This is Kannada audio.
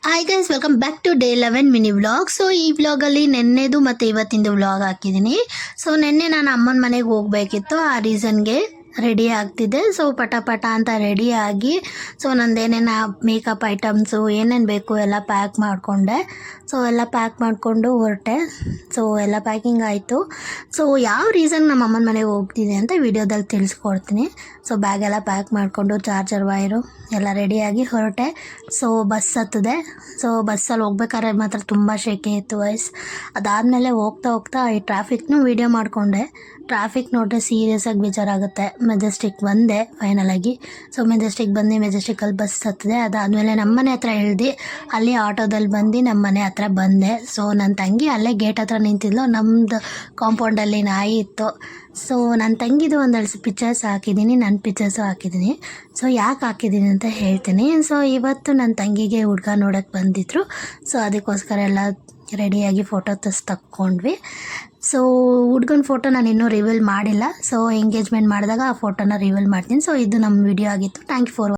Hi guys, welcome back to day 11 mini vlog. So ಈ ವ್ಲಾಗಲ್ಲಿ ನೆನ್ನೆದು ಮತ್ತು ಇವತ್ತಿಂದು ವ್ಲಾಗ್ ಹಾಕಿದ್ದೀನಿ. ಸೊ ನೆನ್ನೆ ನಾನು ಅಮ್ಮನ ಮನೆಗೆ ಹೋಗಬೇಕಿತ್ತು. ಆ ರೀಸನ್ಗೆ ರೆಡಿ ಆಗ್ತಿದ್ದೆ. ಸೊ ಪಟ ಪಟ ಅಂತ ರೆಡಿ ಆಗಿ ಸೊ ನಂದೇನೇನು ಮೇಕಪ್ ಐಟಮ್ಸು ಏನೇನು ಬೇಕು ಎಲ್ಲ ಪ್ಯಾಕ್ ಮಾಡಿಕೊಂಡೆ. ಸೊ ಎಲ್ಲ ಪ್ಯಾಕ್ ಮಾಡಿಕೊಂಡು ಹೊರಟೆ. ಸೊ ಎಲ್ಲ ಪ್ಯಾಕಿಂಗ್ ಆಯಿತು. ಸೊ ಯಾವ ರೀಸನ್ ನಮ್ಮ ಅಮ್ಮನ ಮನೆಗೆ ಹೋಗ್ತಿದ್ದೆ ಅಂತ ವಿಡಿಯೋದಲ್ಲಿ ತಿಳಿಸ್ಕೊಡ್ತೀನಿ. ಸೊ ಬ್ಯಾಗೆಲ್ಲ ಪ್ಯಾಕ್ ಮಾಡಿಕೊಂಡು ಚಾರ್ಜರ್ ವೈರು ಎಲ್ಲ ರೆಡಿಯಾಗಿ ಹೊರಟೆ. So bus ಹತ್ತಿದೆ. ಸೊ ಬಸ್ಸಲ್ಲಿ ಹೋಗ್ಬೇಕಾದ್ರೆ ಮಾತ್ರ ತುಂಬ ಶೆಕೆ ಇತ್ತು ವಯಸ್ಸು. ಅದಾದಮೇಲೆ ಹೋಗ್ತಾ ಈ ಟ್ರಾಫಿಕ್ನೂ ವೀಡಿಯೋ ಮಾಡಿಕೊಂಡೆ. ಟ್ರಾಫಿಕ್ ನೋಡಿದ್ರೆ ಸೀರಿಯಸ್ಸಾಗಿ ಬೇಜಾರಾಗುತ್ತೆ. ಮೆಜೆಸ್ಟಿಕ್ ಬಂದೆ ಫೈನಲಾಗಿ. ಸೊ ಮೆಜೆಸ್ಟಿಕ್ ಬಂದು ಮೆಜೆಸ್ಟಿಕಲ್ಲಿ ಬಸ್ ಹತ್ತಿದೆ. ಅದಾದಮೇಲೆ ನಮ್ಮ ಮನೆ ಹತ್ರ ಇಳ್ದು ಅಲ್ಲಿ ಆಟೋದಲ್ಲಿ ಬಂದು ನಮ್ಮ ಮನೆ ಹತ್ರ ಬಂದೆ. ಸೊ ನನ್ನ ತಂಗಿ ಅಲ್ಲೇ ಗೇಟ್ ಹತ್ರ ನಿಂತಿದ್ಲು. ನಮ್ಮದು ಕಾಂಪೌಂಡಲ್ಲಿ ನಾಯಿ ಇತ್ತು. ಸೊ ನನ್ನ ತಂಗಿದು ಒಂದೆರಡು ಪಿಕ್ಚರ್ಸ್ ಹಾಕಿದ್ದೀನಿ, ನನ್ನ ಪಿಕ್ಚರ್ಸು ಹಾಕಿದ್ದೀನಿ. ಸೊ ಯಾಕೆ ಹಾಕಿದ್ದೀನಿ ಅಂತ ಹೇಳ್ತೀನಿ. ಸೊ ಇವತ್ತು ನನ್ನ ತಂಗಿಗೆ ಹುಡುಗ ನೋಡೋಕ್ಕೆ ಬಂದಿದ್ದರು. ಸೊ ಅದಕ್ಕೋಸ್ಕರ ಎಲ್ಲ ರೆಡಿಯಾಗಿ ಫೋಟೋ ತಕ್ಕೊಂಡ್ವಿ. ಸೊ ಹುಡ್ಗನ ಫೋಟೋ ನಾನು ಇನ್ನೂ ರಿವೀಲ್ ಮಾಡಿಲ್ಲ. ಸೊ ಎಂಗೇಜ್ಮೆಂಟ್ ಮಾಡಿದಾಗ ಆ ಫೋಟೋನ ರಿವೀಲ್ ಮಾಡ್ತೀನಿ. ಸೊ ಇದು ನಮ್ಮ ವಿಡಿಯೋ ಆಗಿತ್ತು. Thank you for